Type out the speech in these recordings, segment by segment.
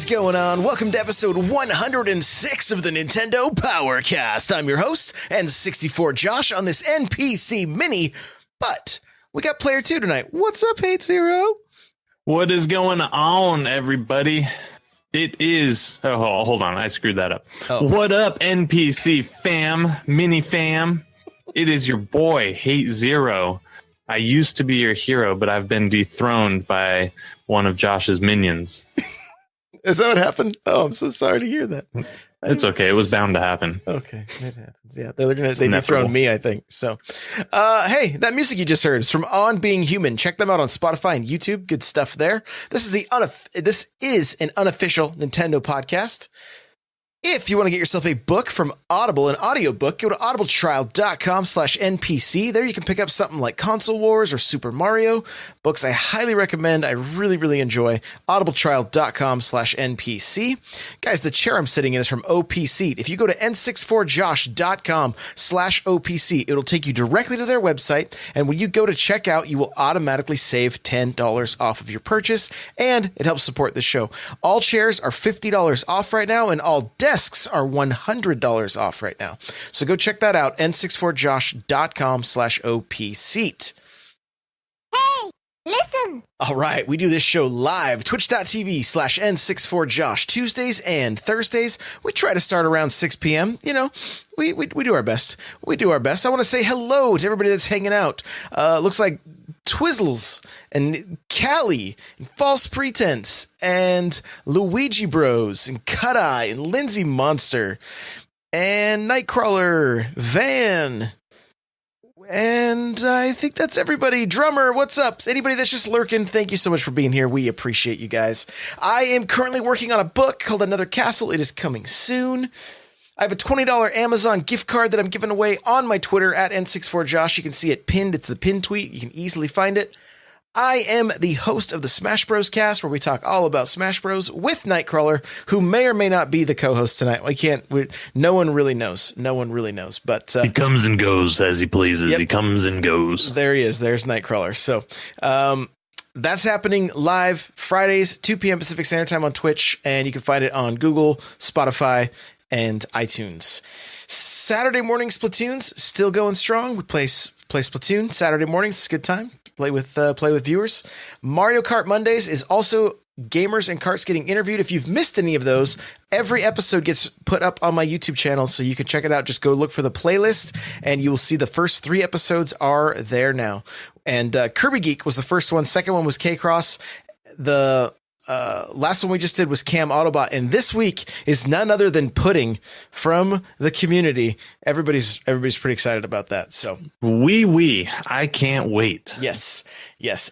going on? Welcome to episode 106 of the Nintendo Powercast. I'm your host, N64 Josh, on this NPC mini, but we got player 2 tonight. What's up, Hate Zero? What is going on, everybody? It is... Oh, hold on. I screwed that up. What up, NPC fam, mini fam? It is your boy, Hate Zero. I used to be your hero, but I've been dethroned by one of Josh's minions. Is that what happened? Oh, I'm so sorry to hear that. It's okay. It was bound to happen. Okay, it happens. Yeah, they dethroned me, I think. So, hey, that music you just heard is from On Being Human. Check them out on Spotify and YouTube. Good stuff there. This is an unofficial Nintendo podcast. If you want to get yourself a book from Audible, an audiobook, go to audibletrial.com/NPC. There you can pick up something like Console Wars or Super Mario. Books I highly recommend. I really, really enjoy. audibletrial.com/NPC. Guys, the chair I'm sitting in is from OPC. If you go to n64josh.com/OPC, it'll take you directly to their website. And when you go to checkout, you will automatically save $10 off of your purchase. And it helps support the show. All chairs are $50 off right now, and all desks are $100 off right now. So go check that out, n64josh.com/OPSeat. Hey, listen. All right, we do this show live, twitch.tv/n64josh, Tuesdays and Thursdays. We try to start around 6 p.m. You know, we do our best. We do our best. I want to say hello to everybody that's hanging out. Looks like Twizzles and Callie and False Pretense and Luigi Bros and Cut Eye and Lindsay Monster and Nightcrawler, Van, and I think that's everybody. Drummer, what's up? Anybody that's just lurking, thank you so much for being here. We appreciate you guys. I am currently working on a book called Another Castle. It is coming soon. I have a $20 Amazon gift card that I'm giving away on my Twitter at N64Josh. You can see it pinned. It's the pinned tweet. You can easily find it. I am the host of the Smash Bros. Cast, where we talk all about Smash Bros. With Nightcrawler, who may or may not be the co-host tonight. No one really knows. No one really knows. But he comes and goes as he pleases. Yep. He comes and goes. There he is. There's Nightcrawler. So that's happening live Fridays, 2 p.m. Pacific Standard Time on Twitch, and you can find it on Google, Spotify, and iTunes. Saturday morning Splatoon's still going strong. We play Splatoon Saturday mornings. It's a good time. Play with viewers. Mario Kart Mondays is also gamers and carts getting interviewed. If you've missed any of those, every episode gets put up on my YouTube channel, so you can check it out. Just go look for the playlist, and you will see the first 3 episodes are there now. And Kirby Geek was the first one. Second one was K-Cross. The last one we just did was Cam Autobot, and this week is none other than Pudding from the community. Everybody's pretty excited about that. So I can't wait. Yes.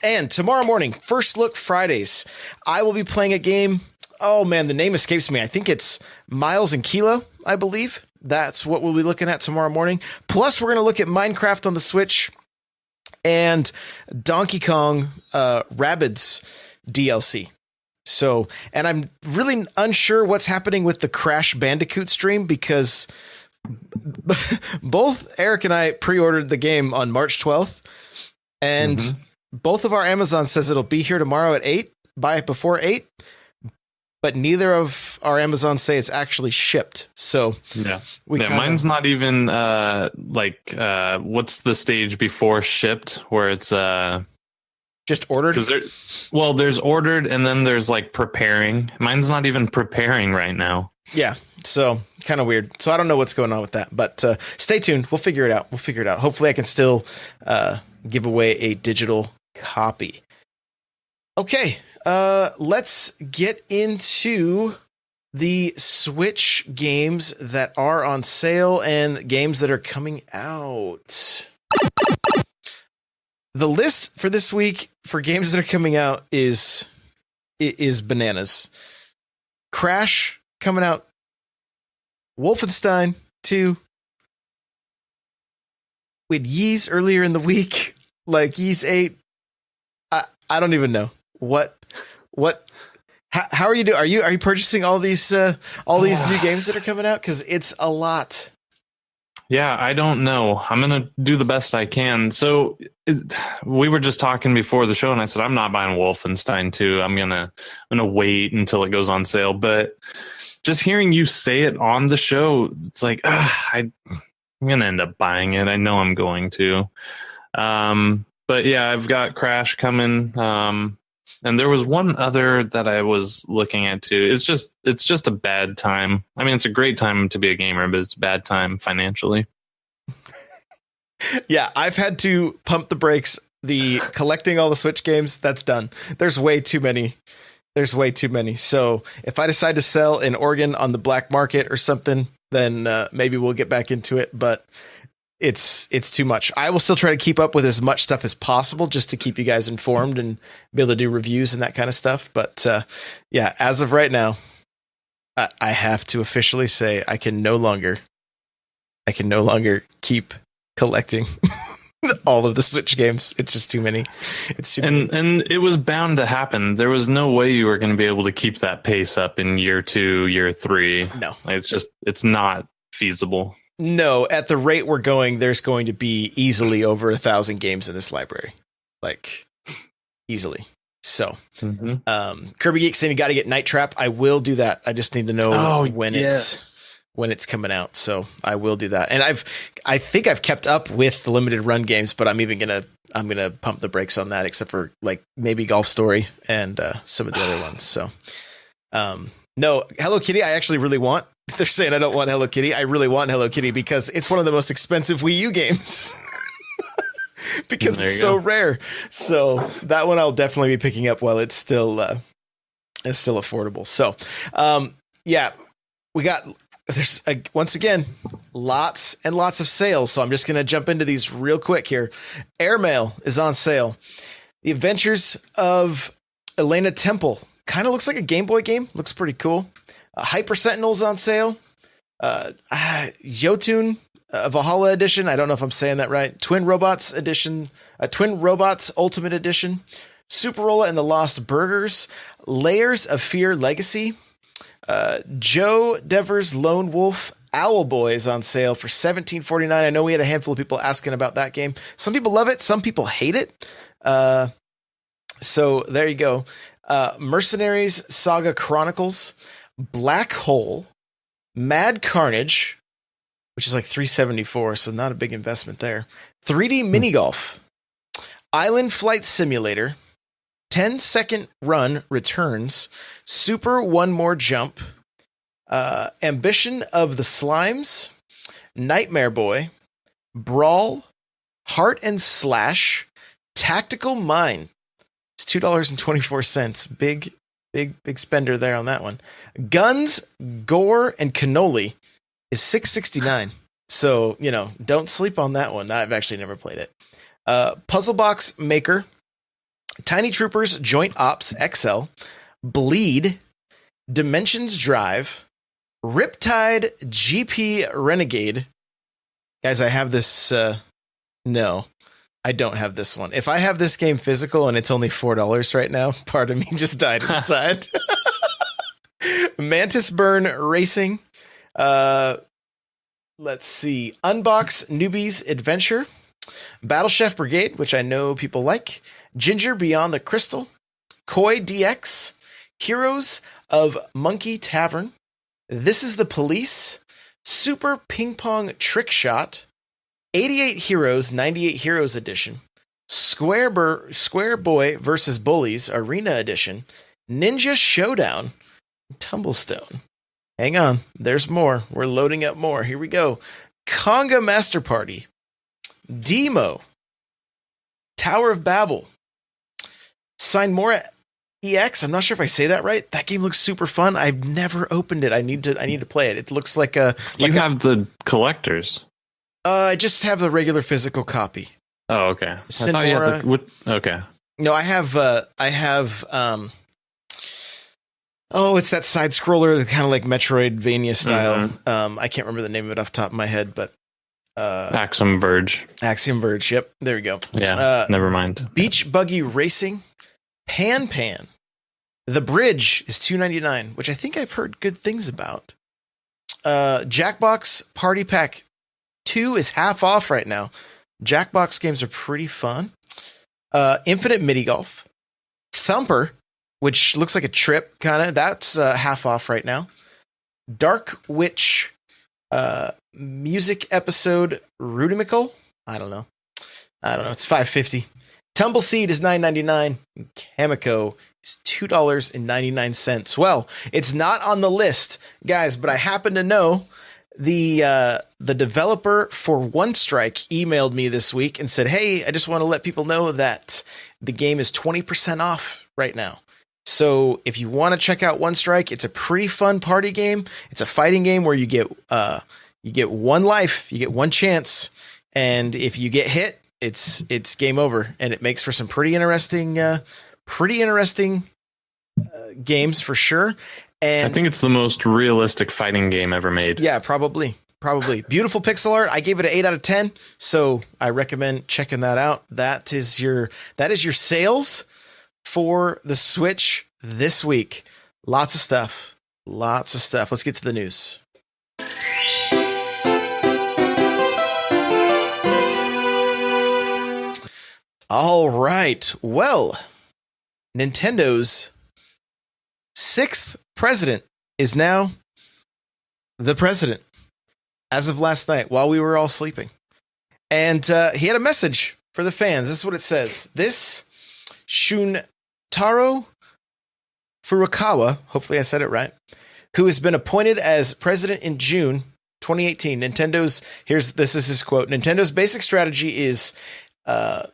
And tomorrow morning, First Look Fridays, I will be playing a game. Oh man, the name escapes me. I think it's Miles and Kilo, I believe. That's what we'll be looking at tomorrow morning. Plus, we're going to look at Minecraft on the Switch and Donkey Kong Rabbids DLC. So, and I'm really unsure what's happening with the Crash Bandicoot stream, because both Eric and I pre-ordered the game on March 12th, and both of our Amazon says it'll be here tomorrow at 8, buy it before 8, but neither of our Amazons say it's actually shipped. So mine's not even what's the stage before shipped, where it's just ordered? There's ordered, and then there's like preparing. Mine's not even preparing right now. Yeah, so kind of weird. So I don't know what's going on with that, but stay tuned. We'll figure it out. Hopefully I can still give away a digital copy. Okay, let's get into the Switch games that are on sale and games that are coming out. The list for this week for games that are coming out is bananas. Crash coming out. Wolfenstein 2. We had Ys earlier in the week, like Ys 8. I don't even know what. How are you doing? Are you purchasing all these new games that are coming out? Because it's a lot. Yeah, I don't know. I'm gonna do the best I can. So we were just talking before the show, and I said I'm not buying Wolfenstein 2. I'm gonna wait until it goes on sale. But just hearing you say it on the show, it's like I'm gonna end up buying it. I know I'm going to. But yeah, I've got Crash coming. And there was one other that I was looking at too. It's just a bad time. I mean, it's a great time to be a gamer, but it's a bad time financially. Yeah, I've had to pump the brakes. The collecting all the Switch games, that's done. There's way too many. So if I decide to sell in Oregon on the black market or something, then maybe we'll get back into it. But it's too much. I will still try to keep up with as much stuff as possible just to keep you guys informed and be able to do reviews and that kind of stuff. But yeah, as of right now, I have to officially say I can no longer keep collecting all of the Switch games. It's just too many. It's too many. And it was bound to happen. There was no way you were going to be able to keep that pace up in year 2, year 3. No, it's not feasible. No, at the rate we're going, there's going to be easily over 1,000 games in this library, like easily. So, Kirby Geek saying you got to get Night Trap. I will do that. I just need to know when it's coming out. So I will do that. And I think I've kept up with the limited run games, but I'm gonna pump the brakes on that, except for like maybe Golf Story and some of the other ones. So, no, Hello Kitty. I actually really want. They're saying I don't want Hello Kitty. I really want Hello Kitty because it's one of the most expensive Wii U games. Because it's so rare. So that one I'll definitely be picking up while it's still affordable. So yeah, there's once again lots and lots of sales. So I'm just gonna jump into these real quick here. Airmail is on sale. The Adventures of Elena Temple kind of looks like a Game Boy game. Looks pretty cool. Hyper Sentinel's on sale. Jotun Valhalla Edition. I don't know if I'm saying that right. Twin Robots Edition. Twin Robots Ultimate Edition. Superola and the Lost Burgers. Layers of Fear Legacy. Joe Devers Lone Wolf Owlboy is on sale for $17.49. I know we had a handful of people asking about that game. Some people love it. Some people hate it. So there you go. Mercenaries Saga Chronicles. Black Hole, Mad Carnage, which is like $374, so not a big investment there. 3D Mini Golf, Island Flight Simulator, 10-Second Run Returns, Super One More Jump, Ambition of the Slimes, Nightmare Boy, Brawl, Heart and Slash, Tactical Mine. It's $2.24. Big spender there on that one. Guns, Gore, and Cannoli is $6.69. So, don't sleep on that one. I've actually never played it. Puzzle Box Maker, Tiny Troopers Joint Ops XL, Bleed, Dimensions Drive, Riptide GP Renegade. Guys, I have this. No, I don't have this one. If I have this game physical and it's only $4 right now, part of me just died inside. Mantis Burn Racing. Let's see. Unbox Newbies Adventure. Battle Chef Brigade, which I know people like. Ginger Beyond the Crystal. Koi DX. Heroes of Monkey Tavern. This is the Police. Super Ping Pong Trick Shot. 88 Heroes, 98 Heroes Edition. Square Boy versus Bullies Arena Edition. Ninja Showdown. Tumblestone. Hang on. There's more. We're loading up more. Here we go. Conga Master Party. Demo. Tower of Babel. Signmora EX. I'm not sure if I say that right. That game looks super fun. I've never opened it. I need to play it. It looks like a. You have the collectors. I just have the regular physical copy. Oh, okay. I thought you had the. Okay. No, I have. It's that side scroller, kind of like Metroidvania style. Mm-hmm. I can't remember the name of it off the top of my head, but Axiom Verge. Axiom Verge. Yep, there we go. Yeah, never mind. Beach Buggy Racing, Pan. The Bridge is $2.99, which I think I've heard good things about. Jackbox Party Pack 2 is half off right now. Jackbox games are pretty fun. Infinite Mini Golf. Thumper, which looks like a trip, kind of. That's half off right now. Dark Witch music episode Rudimical. I don't know. It's $5.50. Tumbleseed is $9.99. Kamiko is $2.99. Well, it's not on the list, guys, but I happen to know the developer for One Strike emailed me this week and said, "Hey, I just want to let people know that the game is 20% off right now. So if you want to check out One Strike, it's a pretty fun party game. It's a fighting game where you get one life, you get one chance, and if you get hit, it's game over, and it makes for some pretty interesting games for sure." And I think it's the most realistic fighting game ever made. Yeah, probably. Beautiful pixel art. I gave it an 8 out of 10, so I recommend checking that out. That is your sales for the Switch this week. Lots of stuff. Let's get to the news. All right. Well, Nintendo's 6th president is now the president as of last night while we were all sleeping. And he had a message for the fans. This is what it says. This Shuntaro Furukawa, hopefully I said it right, who has been appointed as president in June 2018. This is his quote. Nintendo's basic strategy is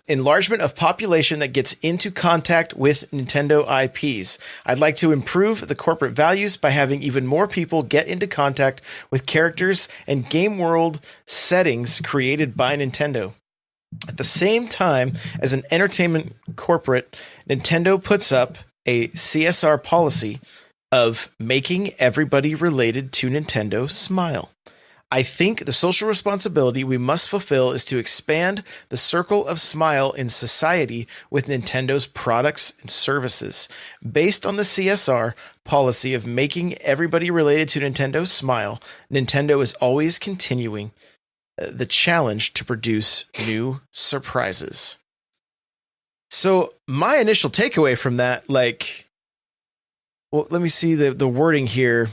enlargement of population that gets into contact with Nintendo IPs. I'd like to improve the corporate values by having even more people get into contact with characters and game world settings created by Nintendo. At the same time, as an entertainment corporate, Nintendo puts up a CSR policy of making everybody related to Nintendo smile. I think the social responsibility we must fulfill is to expand the circle of smile in society with Nintendo's products and services. Based on the CSR policy of making everybody related to Nintendo smile, Nintendo is always continuing the challenge to produce new surprises. So my initial takeaway from that, let me see the wording here.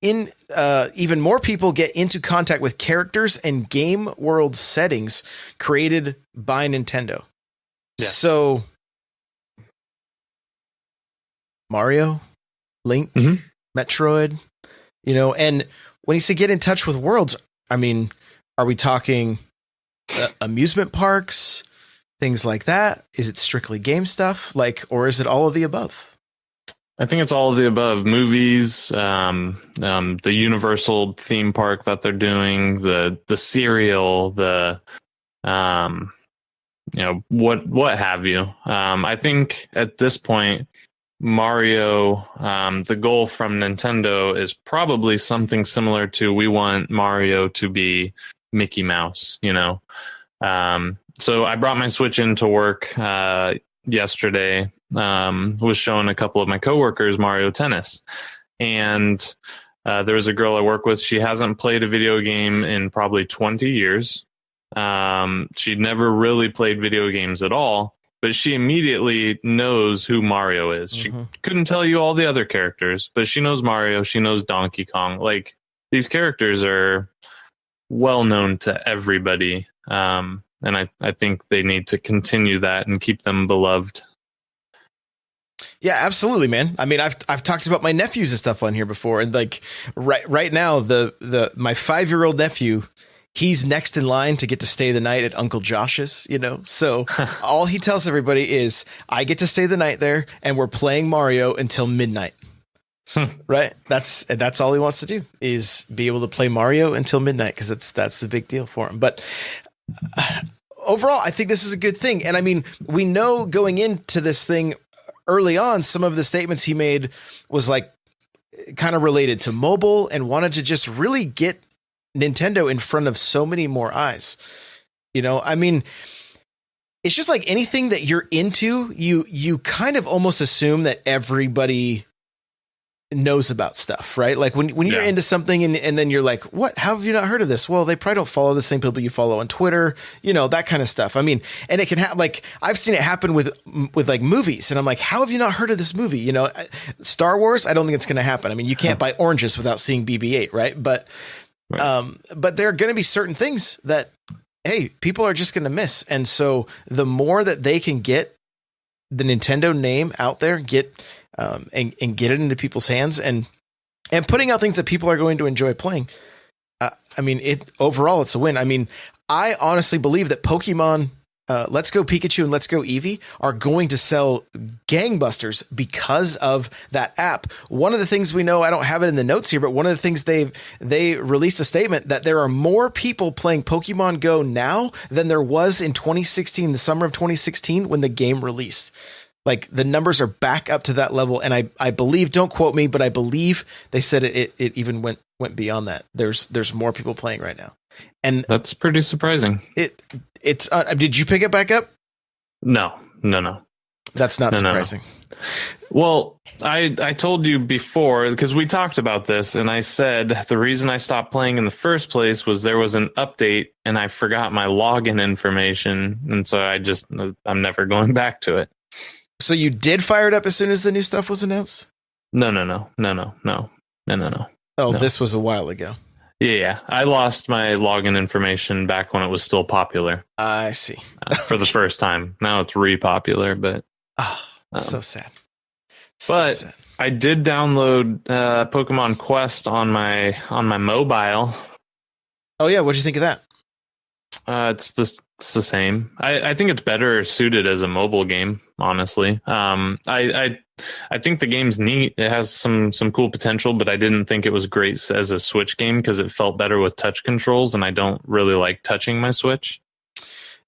Even more people get into contact with characters and game world settings created by Nintendo. Yeah. So Mario, Link, Metroid, and when you say get in touch with worlds, I mean, are we talking amusement parks, things like that? Is it strictly game stuff, or is it all of the above? I think it's all of the above. Movies, the Universal theme park that they're doing, the cereal, what have you. I think at this point, Mario, the goal from Nintendo is probably something similar to, we want Mario to be Mickey Mouse, So I brought my Switch into work yesterday. Was showing a couple of my coworkers Mario Tennis, and there was a girl I work with. She hasn't played a video game in probably 20 years. She'd never really played video games at all, but she immediately knows who Mario is. She couldn't tell you all the other characters, but she knows Mario. She knows Donkey Kong. These characters are well known to everybody. And I think they need to continue that and keep them beloved. Yeah, absolutely, man. I mean, I've talked about my nephews and stuff on here before, and right now, my 5-year-old nephew, he's next in line to get to stay the night at Uncle Josh's. So all he tells everybody is, "I get to stay the night there, and we're playing Mario until midnight." Right? That's all he wants to do, is be able to play Mario until midnight, because that's the big deal for him. But overall, I think this is a good thing, and I mean, we know going into this thing early on, some of the statements he made was kind of related to mobile and wanted to just really get Nintendo in front of so many more eyes. I mean, it's just like anything that you're into, you kind of almost assume that everybody knows about stuff, right? Like when you're into something and then you're like, what, how have you not heard of this? Well, they probably don't follow the same people you follow on Twitter, that kind of stuff. I mean, and it can have like, I've seen it happen with like movies, and I'm like, how have you not heard of this movie? Star Wars, I don't think it's going to happen. I mean, you can't buy oranges without seeing BB-8, right? But there are going to be certain things that, hey, people are just going to miss. And so the more that they can get the Nintendo name out there, and get it into people's hands, and putting out things that people are going to enjoy playing. I mean, overall, it's a win. I mean, I honestly believe that Pokemon Let's Go Pikachu and Let's Go Eevee are going to sell gangbusters because of that app. One of the things we know, I don't have it in the notes here, but one of the things they released a statement that there are more people playing Pokemon Go now than there was in 2016, the summer of 2016, when the game released. Like, the numbers are back up to that level. And I believe, don't quote me, but I believe they said it even went beyond that. There's more people playing right now. And that's pretty surprising. It's did you pick it back up? No. That's not surprising. No. Well, I told you before, because we talked about this, and I said the reason I stopped playing in the first place was there was an update and I forgot my login information. And so I'm never going back to it. So you did fire it up as soon as the new stuff was announced? No. Oh, this was a while ago. Yeah. I lost my login information back when it was still popular. I see. For the first time. Now it's re-popular, but... so sad. But sad. I did download Pokemon Quest on my mobile. Oh, yeah. What'd you think of that? It's the same. I think it's better suited as a mobile game, honestly. I think the game's neat. It has some cool potential, but I didn't think it was great as a Switch game because it felt better with touch controls, and I don't really like touching my Switch.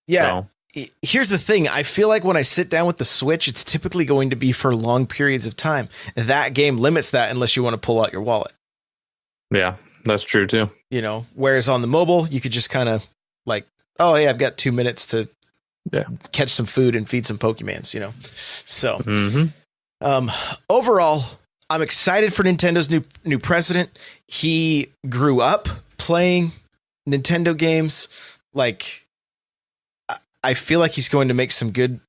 Yeah. So. Here's the thing. I feel like when I sit down with the Switch, it's typically going to be for long periods of time. That game limits that unless you want to pull out your wallet. Yeah, that's true too. Whereas on the mobile, you could just kind of like, oh, hey, I've got 2 minutes to catch some food and feed some Pokemans, So overall, I'm excited for Nintendo's new president. He grew up playing Nintendo games. Like, I feel like he's going to make some good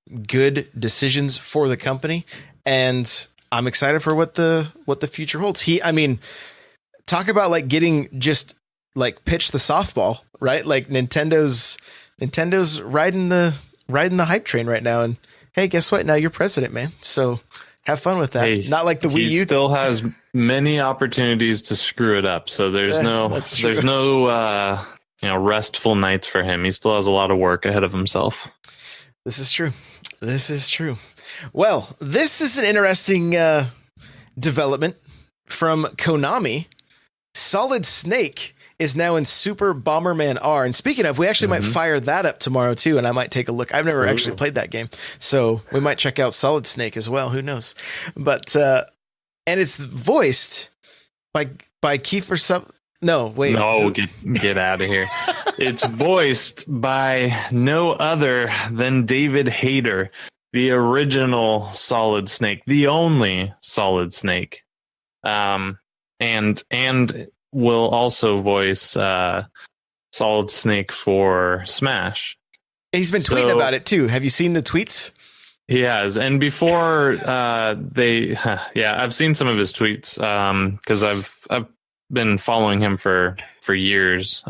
decisions for the company, and I'm excited for what the future holds. Talk about like getting just like pitch the softball, right? Like Nintendo's riding the hype train right now, and hey, guess what? Now you're president, man. So have fun with that. Hey, not like the Wii U. He still has many opportunities to screw it up. So there's no restful nights for him. He still has a lot of work ahead of himself. This is true. Well, this is an interesting development from Konami. Solid Snake is now in Super Bomberman R. And speaking of, we actually might fire that up tomorrow too, and I might take a look. I've never actually played that game, so we might check out Solid Snake as well. Who knows? But and it's voiced by Kiefer Sutherland. No, wait. No, get out of here. It's voiced by no other than David Hayter, the original Solid Snake, the only Solid Snake. And will also voice Solid Snake for Smash. He's been tweeting about it too. Have you seen the tweets? He has. And before I've seen some of his tweets because I've been following him for years.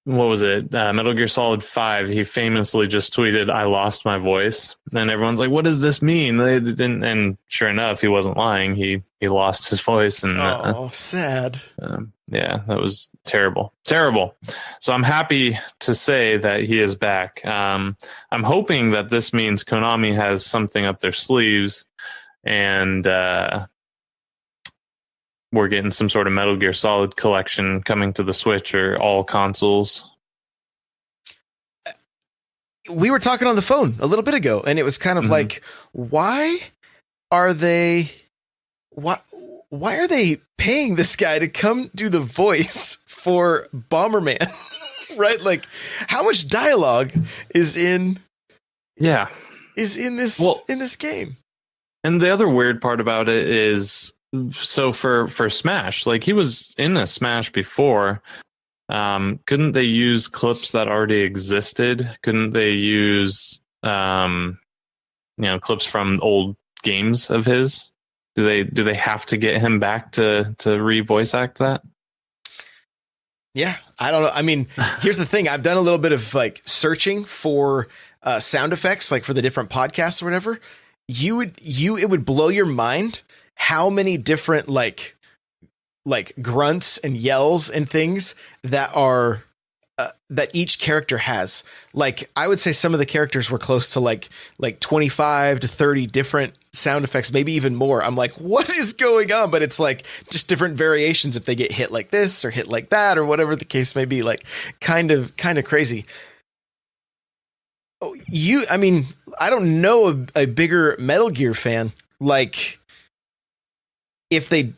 What was it? Metal Gear Solid 5. He famously just tweeted, "I lost my voice," and everyone's like, "What does this mean?" They didn't, and sure enough, he wasn't lying. He lost his voice, and sad. Yeah, that was terrible. So I'm happy to say that he is back. I'm hoping that this means Konami has something up their sleeves, and we're getting some sort of Metal Gear Solid collection coming to the Switch or all consoles. We were talking on the phone a little bit ago, and it was kind of like, why are they paying this guy to come do the voice for Bomberman? Right? Like, how much dialogue is in this game? And the other weird part about it is, so for Smash, like he was in a Smash before. Couldn't they use clips that already existed? Couldn't they use clips from old games of his? Do they have to get him back to re-voice act that? Yeah, I don't know. I mean, here's the thing. I've done a little bit of like searching for sound effects, like for the different podcasts or whatever. It would blow your mind how many different like grunts and yells and things that are that each character has. Like, I would say some of the characters were close to like 25 to 30 different sound effects, maybe even more. I'm like, what is going on? But it's like just different variations if they get hit like this or hit like that or whatever the case may be. Like, kind of crazy. I mean, I don't know a bigger Metal Gear fan. Like, if they...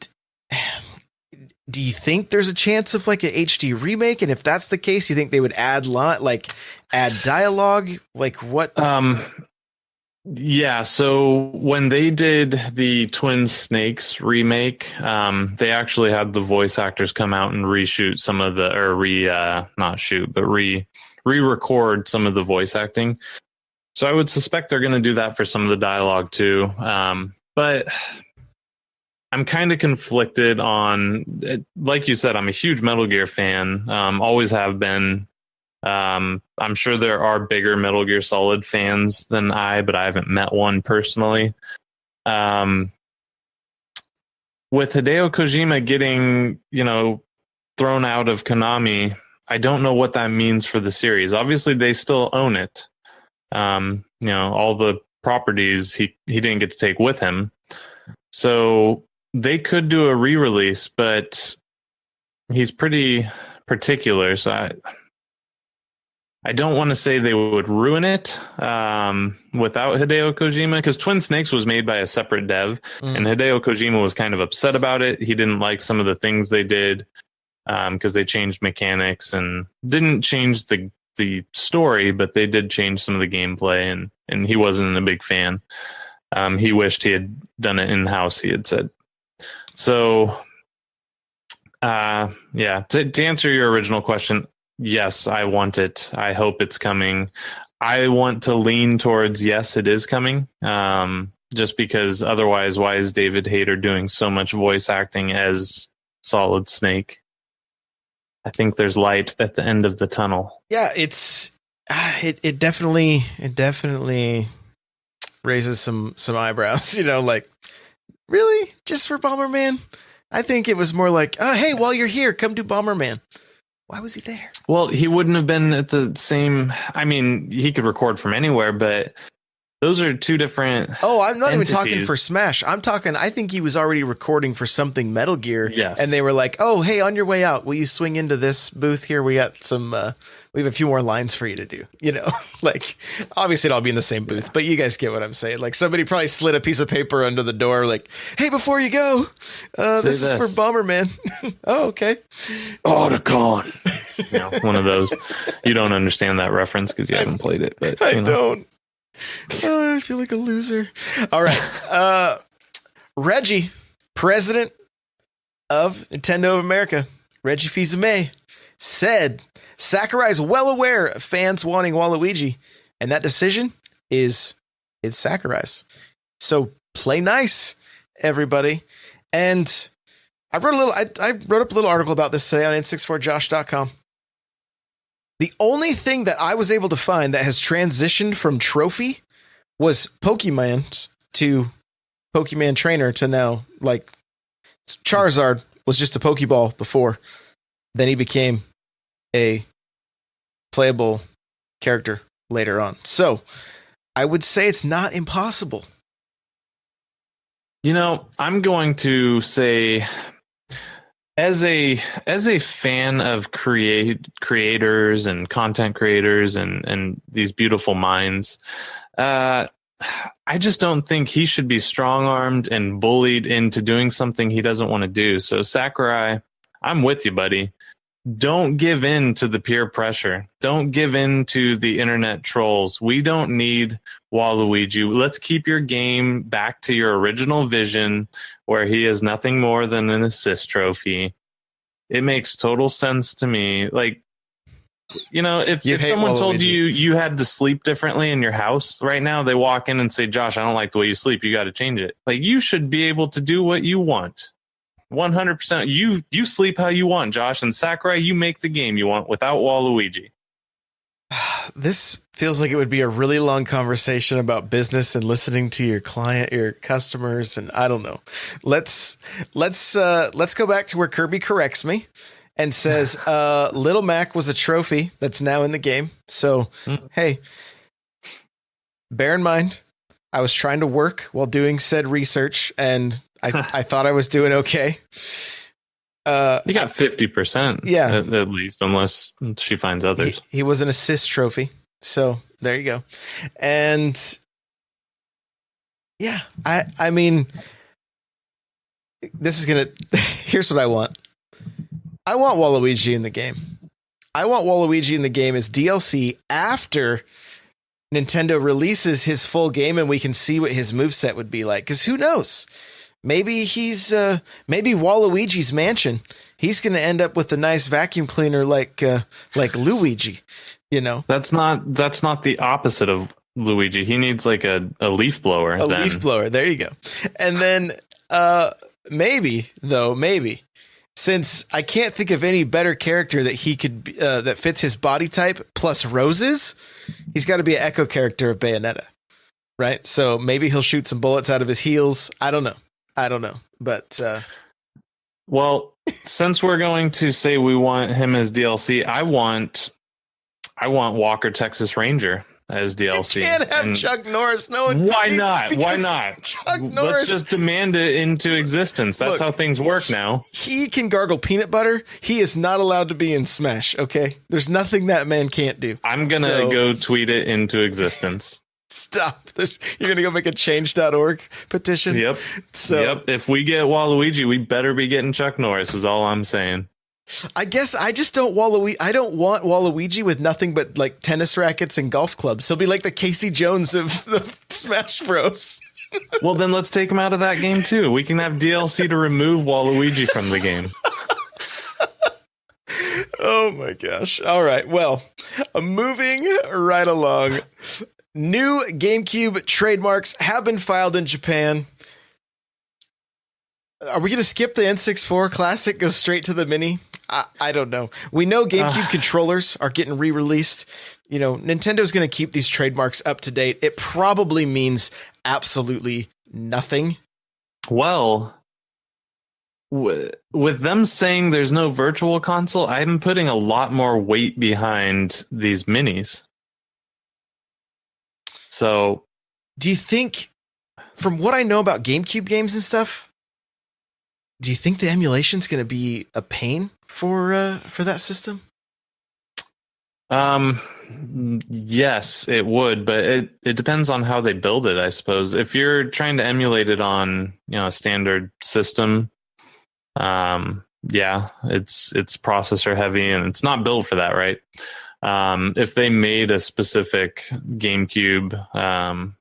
Do you think there's a chance of like an HD remake? And if that's the case, you think they would add dialogue? Like what? Yeah. So when they did the Twin Snakes remake, they actually had the voice actors come out and reshoot some of the, or not shoot, but re-record some of the voice acting. So I would suspect they're going to do that for some of the dialogue too. But I'm kind of conflicted on, like you said, I'm a huge Metal Gear fan. Always have been. I'm sure there are bigger Metal Gear Solid fans than I, but I haven't met one personally. With Hideo Kojima getting, thrown out of Konami, I don't know what that means for the series. Obviously, they still own it. All the properties he didn't get to take with him. So they could do a re-release, but he's pretty particular. So I don't want to say they would ruin it without Hideo Kojima, because Twin Snakes was made by a separate dev, and Hideo Kojima was kind of upset about it. He didn't like some of the things they did because they changed mechanics and didn't change the story, but they did change some of the gameplay, and he wasn't a big fan. He wished he had done it in-house, he had said. So, to answer your original question, yes, I want it. I hope it's coming. I want to lean towards yes, it is coming. Just because otherwise, why is David Hayter doing so much voice acting as Solid Snake? I think there's light at the end of the tunnel. Yeah, it definitely raises some eyebrows. Like, really? Just for Bomberman? I think it was more like, oh, hey, while you're here, come do Bomberman. Why was he there? Well, he wouldn't have been at the same... I mean, he could record from anywhere, but those are two different I'm not entities. even talking for Smash. I think he was already recording for something Metal Gear. Yes. And they were like, oh, hey, on your way out, will you swing into this booth here? We got some... we have a few more lines for you to do. Like, obviously it'll all be in the same booth, but you guys get what I'm saying. Like, somebody probably slid a piece of paper under the door, like, hey, before you go, this is for Bomberman. Oh, okay. Otacon. One of those. You don't understand that reference because you haven't played it. But I don't. Oh, I feel like a loser. All right. Reggie, president of Nintendo of America, Reggie Fils-Aimé, said Sakurai's well aware of fans wanting Waluigi, and that decision is Sakurai's. So play nice, everybody. And I wrote up a little article about this today on n64josh.com. The only thing that I was able to find that has transitioned from trophy was Pokemon to Pokemon Trainer to now, like, Charizard was just a Pokeball before. Then he became a playable character later on. So I would say it's not impossible. I'm going to say, as a fan of creators and content creators and these beautiful minds, I just don't think he should be strong-armed and bullied into doing something he doesn't want to do. So Sakurai, I'm with you, buddy. don't give in to the peer pressure. Don't give in to the internet trolls. We don't need Waluigi. Let's keep your game back to your original vision where he is nothing more than an assist trophy. It makes total sense to me. Like, you know, if someone told you had to sleep differently in your house right now, they walk in and say, Josh, I don't like the way you sleep. You got to change it. Like, you should be able to do what you want. 100%. You sleep how you want, Josh, and Sakurai, you make the game you want without Waluigi. This feels like it would be a really long conversation about business and listening to your client, your customers, and I don't know. Let's go back to where Kirby corrects me and says Little Mac was a trophy that's now in the game. So, hey, bear in mind, I was trying to work while doing said research, and I thought I was doing okay. You got 50%, yeah, at least, unless she finds others. He was an assist trophy, so there you go. And yeah, I mean, this is gonna. Here's what I want. I want Waluigi in the game. I want Waluigi in the game as DLC after Nintendo releases his full game, and we can see what his moveset would be like. Because who knows? Maybe maybe Waluigi's mansion. He's going to end up with a nice vacuum cleaner like Luigi. You know, that's not the opposite of Luigi. He needs like a leaf blower. Leaf blower. There you go. And then maybe since I can't think of any better character that he could that fits his body type plus roses, he's got to be an echo character of Bayonetta, right? So maybe he'll shoot some bullets out of his heels. I don't know. But well, since we're going to say we want him as DLC, I want Walker Texas Ranger as DLC. You can't have Chuck Norris. No one. Why not? Why not? Chuck Norris. Let's just demand it into existence. That's how things work now. He can gargle peanut butter. He is not allowed to be in Smash. Okay, there's nothing that man can't do. I'm gonna go tweet it into existence. Stop. You're going to go make a change.org petition? Yep. If we get Waluigi, we better be getting Chuck Norris is all I'm saying. I guess I just don't I don't want Waluigi with nothing but like tennis rackets and golf clubs. He'll be like the Casey Jones of Smash Bros. Well, then let's take him out of that game too. We can have DLC to remove Waluigi from the game. Oh my gosh. All right. Well, moving right along. New GameCube trademarks have been filed in Japan. Are we going to skip the N64 Classic, go straight to the Mini? I don't know. We know GameCube controllers are getting re-released. You know, Nintendo's going to keep these trademarks up to date. It probably means absolutely nothing. Well, with them saying there's no virtual console, I'm putting a lot more weight behind these minis. So, do you think, from what I know about GameCube games and stuff, do you think the emulation's going to be a pain for that system? Yes, it would, but it depends on how they build it, I suppose. If you're trying to emulate it on, a standard system, it's processor heavy and it's not built for that, right? If they made a specific GameCube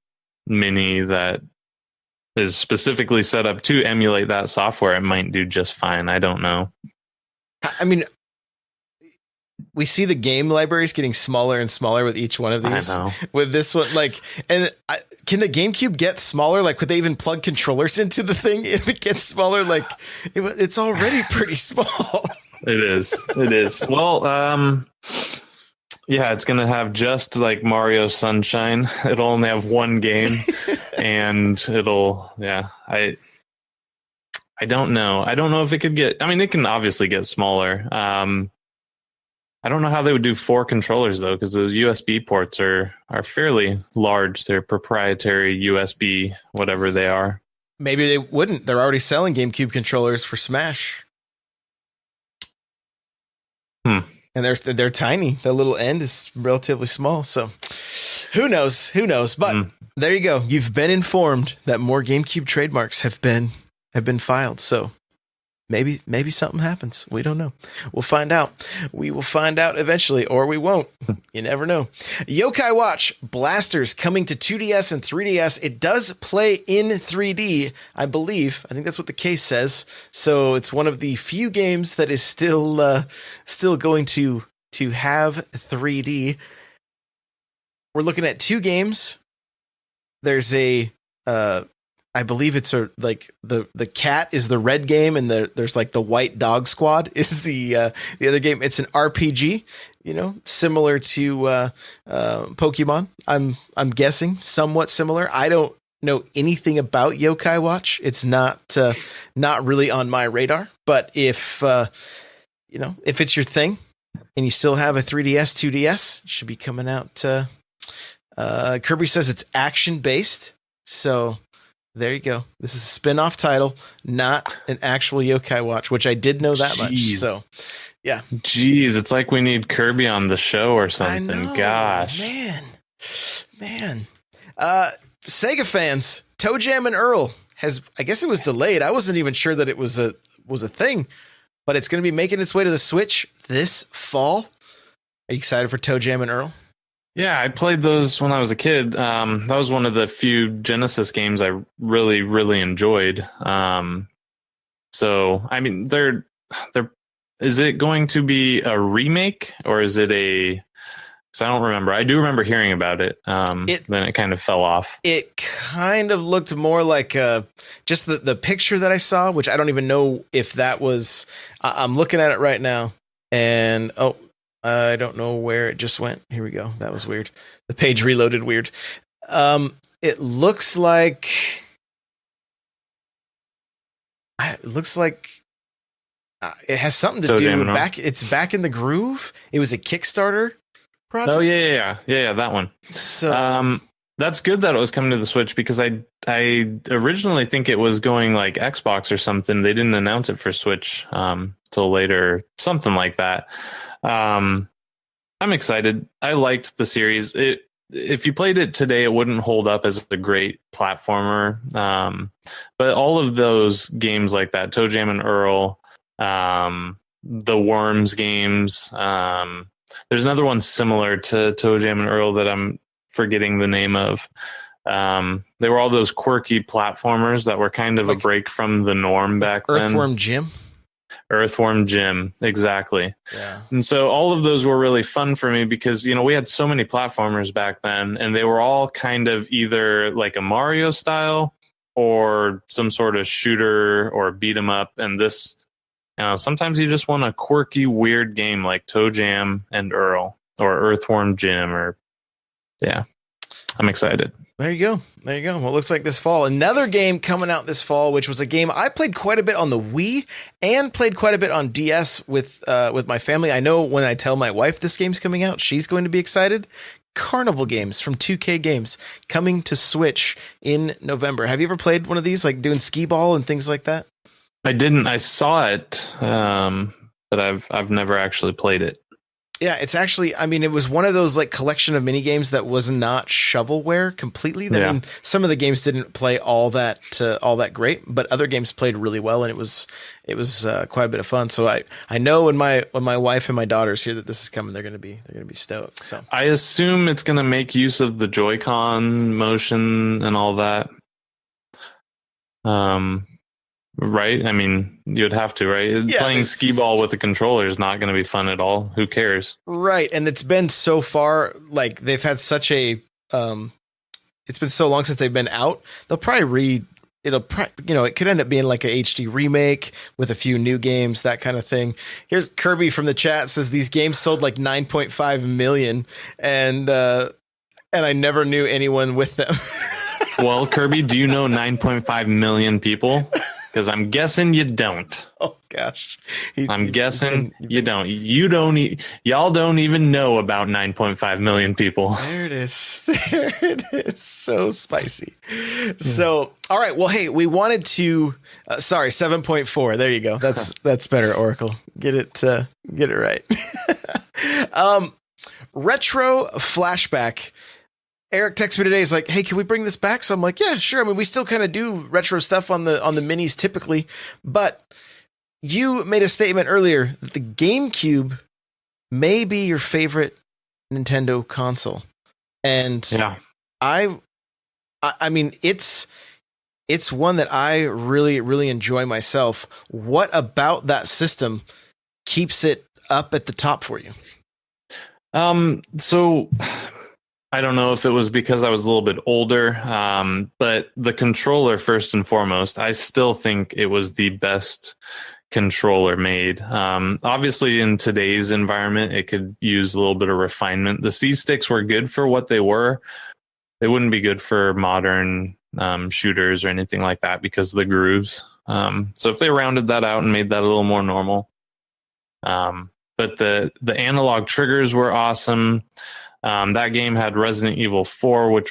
mini that is specifically set up to emulate that software, it might do just fine. I don't know. I mean, we see the game libraries getting smaller and smaller with each one of these. I know. With this one, can the GameCube get smaller? Like, could they even plug controllers into the thing if it gets smaller? Like, it's already pretty small. It is. Well, yeah, it's going to have just like Mario Sunshine. It'll only have one game and I don't know. I don't know if it could get, it can obviously get smaller. I don't know how they would do 4 controllers though, because those USB ports are fairly large. They're proprietary USB, whatever they are. Maybe they wouldn't. They're already selling GameCube controllers for Smash. And they're tiny. The little end is relatively small. So who knows? But there you go. You've been informed that more GameCube trademarks have been filed. So maybe something happens. We don't know. We'll find out. We will find out eventually, or we won't. You never know. Yokai Watch Blasters coming to 2DS and 3DS. It does play in 3D, I believe. I think that's what the case says. So it's one of the few games that is still going to have 3D. We're looking at 2 games. There's a I believe it's the cat is the red game, and there's like the white dog squad is the other game. It's an RPG, similar to Pokemon. I'm guessing somewhat similar. I don't know anything about Yokai Watch. It's not really on my radar. But if it's your thing and you still have a 3DS, 2DS, it should be coming out. Kirby says it's action based, so. There you go. This is a spin-off title, not an actual Yokai Watch, which I did know that much. So, yeah. Jeez, it's like we need Kirby on the show or something. I know, gosh. Man. Sega fans, Toe Jam and Earl I guess it was delayed. I wasn't even sure that it was a thing, but it's going to be making its way to the Switch this fall. Are you excited for Toe Jam and Earl? Yeah, I played those when I was a kid. That was one of the few Genesis games I really, really enjoyed. So, I mean, is it going to be a remake, or is it because I don't remember. I do remember hearing about it. Then it kind of fell off. It kind of looked more like just the picture that I saw, which I don't even know if that was. I'm looking at it right now, and I don't know where it just went. Here we go. That was weird. The page reloaded weird. It looks like it has something to do with back. It's Back in the Groove. It was a Kickstarter project. Oh yeah, that one. So that's good that it was coming to the Switch, because I originally think it was going like Xbox or something. They didn't announce it for Switch till later, something like that. I'm excited. I liked the series. If you played it today, it wouldn't hold up as a great platformer. But all of those games like that, Toe Jam and Earl, the Worms games, there's another one similar to Toe Jam and Earl that I'm forgetting the name of. They were all those quirky platformers that were kind of like a break from the norm back then. Earthworm Jim, exactly. Yeah. And so all of those were really fun for me because, we had so many platformers back then, and they were all kind of either like a Mario style or some sort of shooter or beat 'em up. And this, sometimes you just want a quirky, weird game like Toe Jam and Earl or Earthworm Jim I'm excited. There you go. Well, it looks like this fall, another game coming out this fall, which was a game I played quite a bit on the Wii and played quite a bit on DS with my family. I know when I tell my wife this game's coming out, she's going to be excited. Carnival Games from 2K Games coming to Switch in November. Have you ever played one of these, like doing skee ball and things like that? I didn't. I saw it, but I've never actually played it. Yeah, it's actually, it was one of those like collection of mini games that was not shovelware completely. I mean, some of the games didn't play all that great, but other games played really well, and it was quite a bit of fun. So I know when my wife and my daughters hear that this is coming, they're gonna be stoked. So I assume it's gonna make use of the Joy-Con motion and all that. Right? I mean, you'd have to, right? Yeah, playing skee ball with a controller is not going to be fun at all. Who cares? Right. And it's been so far, like they've had such a, it's been so long since they've been out. They'll probably it could end up being like a HD remake with a few new games, that kind of thing. Here's Kirby from the chat says these games sold like 9.5 million and I never knew anyone with them. Well, Kirby, do you know 9.5 million people? Because I'm guessing you don't. Oh gosh, I'm guessing you don't. Y'all don't even know about 9.5 million people. There it is. So spicy. Yeah. So, all right. Well, hey, we wanted to. 7.4. There you go. That's better. Oracle, get it right. Retro flashback. Eric texted me today. He's like, "Hey, can we bring this back?" So I'm like, "Yeah, sure." We still kind of do retro stuff on the minis typically, but you made a statement earlier that the GameCube may be your favorite Nintendo console. And Yeah. I mean, it's one that I really, really enjoy myself. What about that system keeps it up at the top for you? So I don't know if it was because I was a little bit older, but the controller, first and foremost, I still think it was the best controller made. Obviously, in today's environment, it could use a little bit of refinement. The C-sticks were good for what they were. They wouldn't be good for modern shooters or anything like that because of the grooves. So if they rounded that out and made that a little more normal. But the analog triggers were awesome. That game had Resident Evil 4,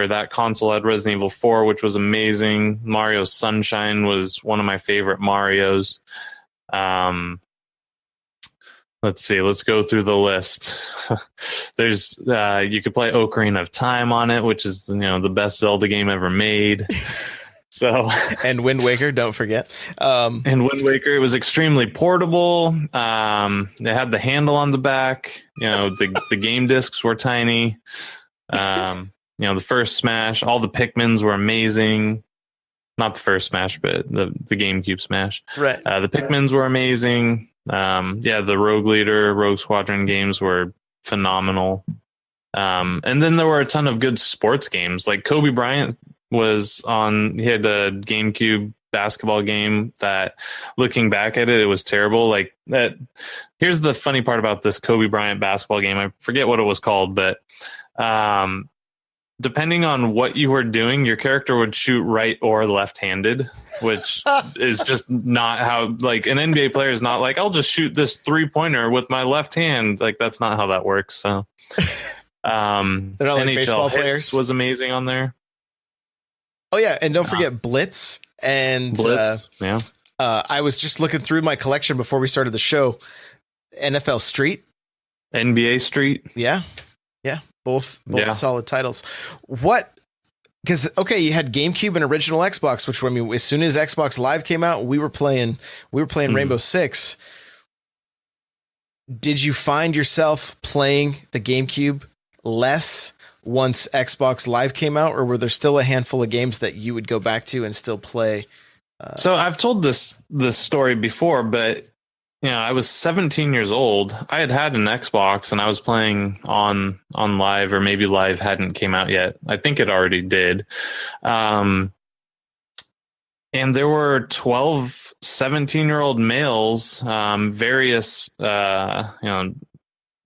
that console had Resident Evil 4, which was amazing. Mario Sunshine was one of my favorite Marios. Let's see. Let's go through the list. There's you could play Ocarina of Time on it, which is the best Zelda game ever made. So and Wind Waker, don't forget. And Wind Waker, it was extremely portable. It had the handle on the back. The game discs were tiny. The first Smash, all the Pikmins were amazing. Not the first Smash, but the GameCube Smash. Right. The Pikmins were amazing. The Rogue Leader, Rogue Squadron games were phenomenal. And then there were a ton of good sports games. Like Kobe Bryant he had a GameCube basketball game that, looking back at it, it was terrible. Like that. Here's the funny part about this Kobe Bryant basketball game. I forget what it was called, but depending on what you were doing, your character would shoot right or left-handed, which is just not how, like, an NBA player is not like, I'll just shoot this 3-pointer with my left hand. Like, that's not how that works. So, they're not like NHL baseball Hits players. was amazing on there. Oh yeah, and don't forget Blitz and Blitz. Yeah. I was just looking through my collection before we started the show. NFL Street, NBA Street. Yeah. Both solid titles. Because you had GameCube and original Xbox, which, I mean, as soon as Xbox Live came out, we were playing Rainbow Six. Did you find yourself playing the GameCube less once Xbox Live came out, or were there still a handful of games that you would go back to and still play? So I've told this story before, but I was 17 years old. I had an Xbox and I was playing on Live, or maybe Live hadn't came out yet. I think it already did. And there were 12, 17-year-old males, various,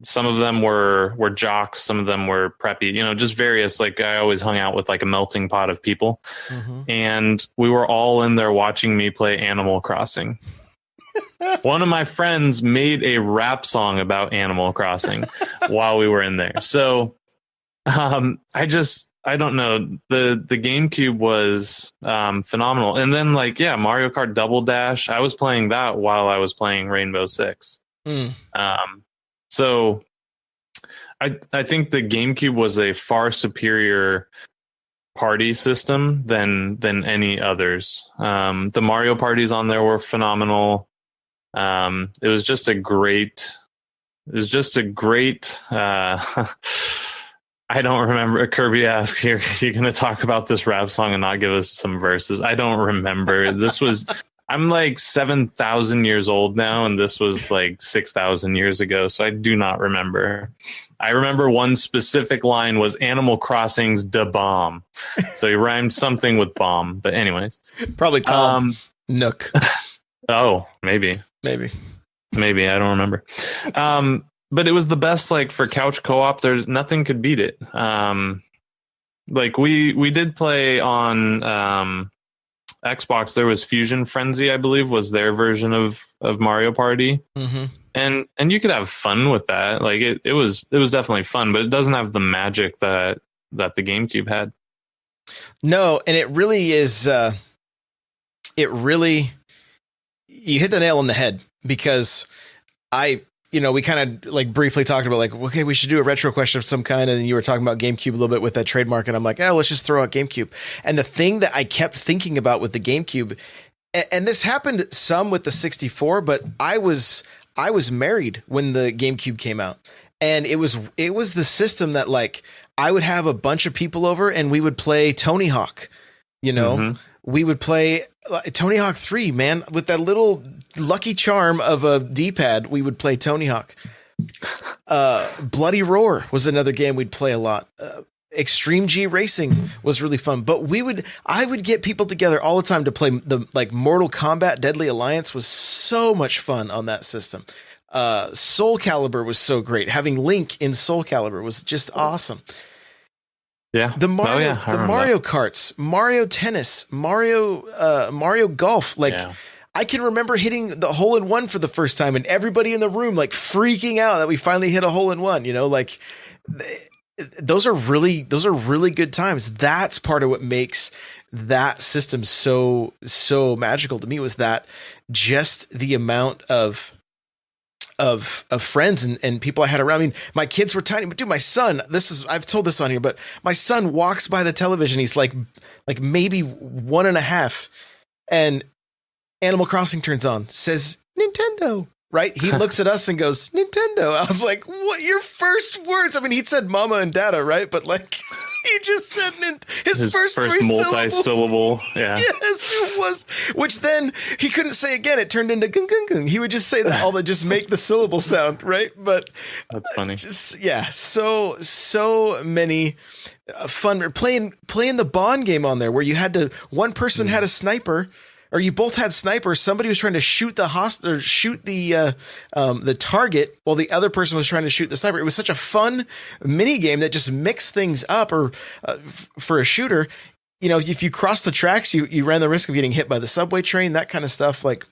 some of them were jocks, some of them were preppy, just various, like, I always hung out with like a melting pot of people. Mm-hmm. And we were all in there watching me play Animal Crossing. One of my friends made a rap song about Animal Crossing while we were in there. So I don't know. The GameCube was phenomenal. And then Mario Kart Double Dash, I was playing that while I was playing Rainbow Six. So I think the GameCube was a far superior party system than any others. The Mario parties on there were phenomenal. It was just a great I don't remember. Kirby asks, you're going to talk about this rap song and not give us some verses. I don't remember. I'm like 7,000 years old now, and this was like 6,000 years ago. So I do not remember. I remember one specific line was Animal Crossing's da bomb. So he rhymed something with bomb. But anyways. Probably Tom Nook. Oh, maybe. I don't remember. But it was the best, like, for couch co-op. There's nothing could beat it. Like we did play on Xbox. There was Fusion Frenzy, I believe, was their version of Mario Party. Mm-hmm. And you could have fun with that. Like it was definitely fun, but it doesn't have the magic that the GameCube had. No, and it really is. You hit the nail on the head, because we kind of like briefly talked about, like, okay, we should do a retro question of some kind. And you were talking about GameCube a little bit with that trademark. And I'm like, let's just throw out GameCube. And the thing that I kept thinking about with the GameCube, and this happened some with the 64, but I was married when the GameCube came out, and it was the system that like I would have a bunch of people over and we would play Tony Hawk. You know, we would play Tony Hawk 3, man, with that little Lucky Charm of a D-pad. We would play Tony Hawk. Bloody Roar was another game we'd play a lot. Extreme G Racing was really fun, but I would get people together all the time to play the like Mortal Kombat Deadly Alliance was so much fun on that system. Soul Calibur was so great. Having Link in Soul Calibur was just awesome. Yeah. The Mario Karts, Mario Tennis, Mario Golf. Like I can remember hitting the hole-in-one for the first time and everybody in the room like freaking out that we finally hit a hole-in-one, you know, like those are really good times. That's part of what makes that system so magical to me, was that just the amount of friends and people I had around. I mean, my kids were tiny, but dude, my son, I've told this on here, but my son walks by the television. He's like maybe 1.5, and Animal Crossing turns on, says Nintendo, right? He looks at us and goes, Nintendo. I was like, what, your first words? I mean, he'd said mama and dada, right? But like, he just said his first multi-syllable. Yeah. Yes, it was. Which then he couldn't say again. It turned into gung gung gung. He would just say that all that just make the syllable sound, right? But that's funny. So many fun playing the Bond game on there, where you had one person had a sniper, or you both had snipers. Somebody was trying to shoot the target while the other person was trying to shoot the sniper. It was such a fun mini game that just mixed things up. Or for a shooter, you know, if you cross the tracks, you ran the risk of getting hit by the subway train, that kind of stuff. Like,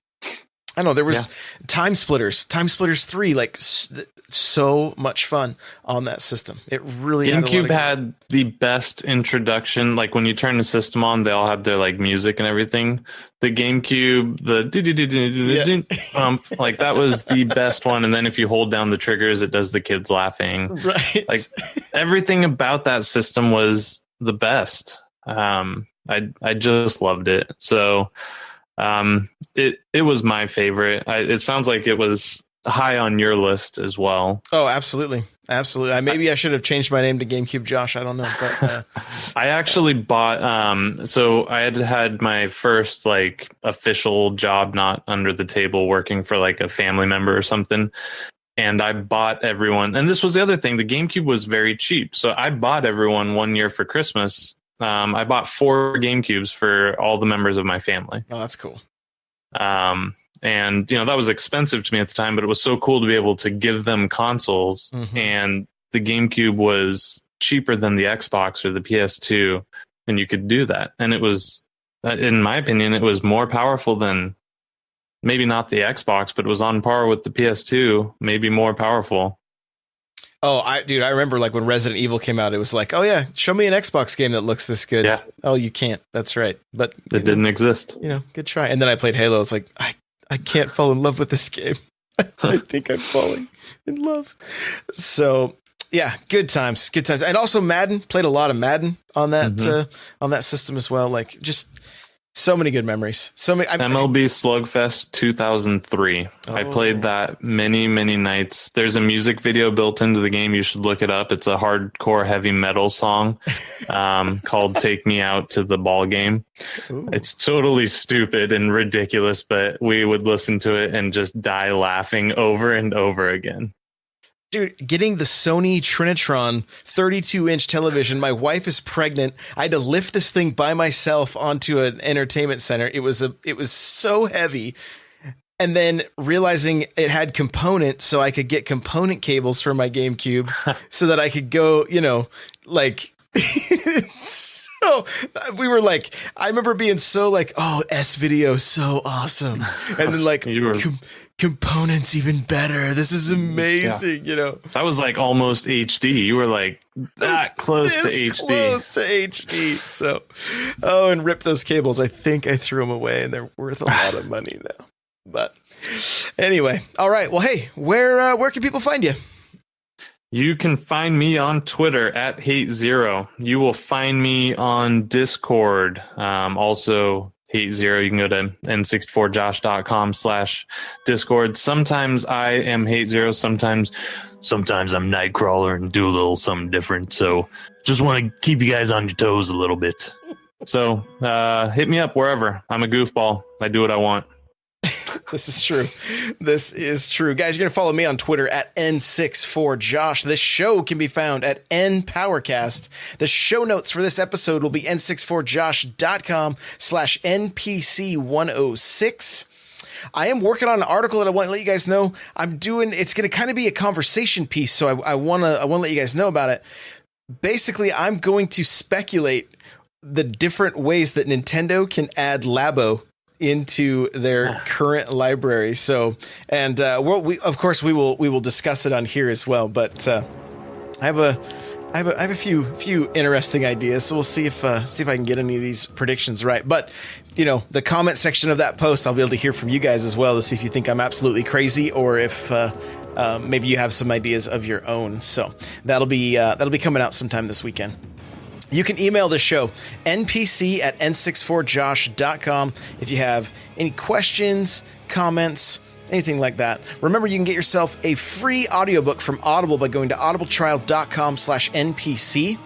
I don't know, there was Time Splitters 3, like so much fun on that system. It really GameCube had the best introduction. Like when you turn the system on, they all had their like music and everything. The GameCube, like that was the best one. And then if you hold down the triggers, it does the kids laughing. Right. Like everything about that system was the best. I just loved it. So it was my favorite. It sounds like it was high on your list as well. Oh, absolutely. Maybe I should have changed my name to GameCube Josh. I don't know, but I actually bought so I had my first like official job, not under the table, working for like a family member or something. And I bought everyone, and this was the other thing, the GameCube was very cheap. So I bought everyone one year for Christmas. I bought 4 GameCubes for all the members of my family. Oh, that's cool. And you know, that was expensive to me at the time, but it was so cool to be able to give them consoles. And the GameCube was cheaper than the Xbox or the PS2, and you could do that. And it was, in my opinion, it was more powerful than, maybe not the Xbox, but it was on par with the PS2, maybe more powerful. Oh, I remember like when Resident Evil came out, it was like, oh yeah, show me an Xbox game that looks this good. Yeah. Oh, you can't. That's right. But it didn't exist. You know, good try. And then I played Halo. It's like, I can't fall in love with this game. I think I'm falling in love. So yeah, good times. And also Madden, played a lot of Madden on that system as well. Like just so many good memories. MLB Slugfest 2003. I played that many nights. There's a music video built into the game. You should look it up. It's a hardcore heavy metal song called Take Me Out to the Ball Game. Ooh. It's totally stupid and ridiculous, but we would listen to it and just die laughing over and over again. Dude, getting the Sony Trinitron 32-inch television. My wife is pregnant. I had to lift this thing by myself onto an entertainment center. It was so heavy. And then realizing it had components, so I could get component cables for my GameCube so that I could go, you know, like... So we were like, I remember being so like, oh, S-Video, so awesome. And then like... components even better. This is amazing, you know. That was like almost HD. You were like that close to HD. So, and rip those cables. I think I threw them away, and they're worth a lot of money now. But anyway, all right. Well, hey, where can people find you? You can find me on Twitter @HateZero. You will find me on Discord, also Hate Zero. You can go to n64josh.com/discord. Sometimes I am Hate Zero. Sometimes I'm Nightcrawler and do a little something different. So just want to keep you guys on your toes a little bit. So hit me up wherever. I'm a goofball. I do what I want. This is true. This is true. Guys, you're going to follow me on Twitter at N64Josh. This show can be found at NPowercast. The show notes for this episode will be n64josh.com/NPC106. I am working on an article that I want to let you guys know I'm doing. It's going to kind of be a conversation piece, so I want to let you guys know about it. Basically, I'm going to speculate the different ways that Nintendo can add Labo into their current library. So, and we will discuss it on here as well. But I have a few interesting ideas. So we'll see if I can get any of these predictions right. But the comment section of that post, I'll be able to hear from you guys as well to see if you think I'm absolutely crazy or if maybe you have some ideas of your own. So that'll be coming out sometime this weekend. You can email the show, npc@n64josh.com, if you have any questions, comments, anything like that. Remember, you can get yourself a free audiobook from Audible by going to audibletrial.com/npc.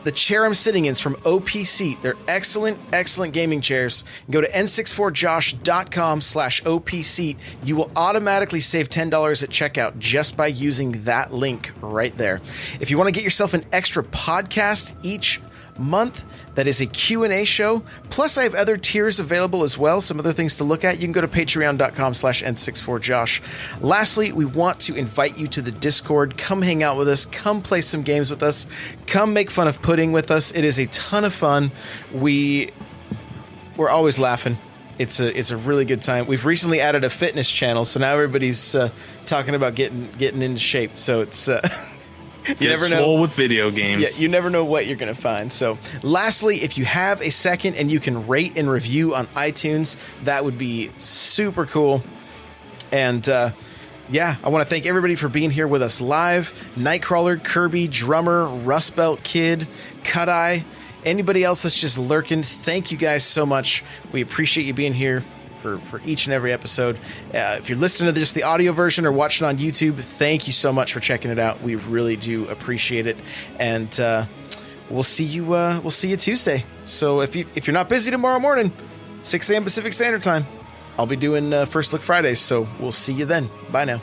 The chair I'm sitting in is from OPC. They're excellent gaming chairs. Go to n64josh.com/OPC. You will automatically save $10 at checkout just by using that link right there. If you want to get yourself an extra podcast each month, that is a Q&A show. Plus, I have other tiers available as well, some other things to look at. You can go to patreon.com/n64josh. Lastly, we want to invite you to the Discord. Come hang out with us. Come play some games with us. Come make fun of pudding with us. It is a ton of fun. We're always laughing. It's a really good time. We've recently added a fitness channel, so now everybody's talking about getting into shape. So it's You never know with video games. Yeah, you never know what you're going to find. So, lastly, if you have a second and you can rate and review on iTunes, that would be super cool. And I want to thank everybody for being here with us live. Nightcrawler, Kirby, Drummer, Rustbelt Kid, Cut Eye, anybody else that's just lurking. Thank you guys so much. We appreciate you being here for each and every episode. If you're listening to just the audio version or watching on YouTube, thank you so much for checking it out. We really do appreciate it. And we'll see you Tuesday. So if you're not busy tomorrow morning, 6 a.m. Pacific Standard Time, I'll be doing First Look Fridays. So we'll see you then. Bye now.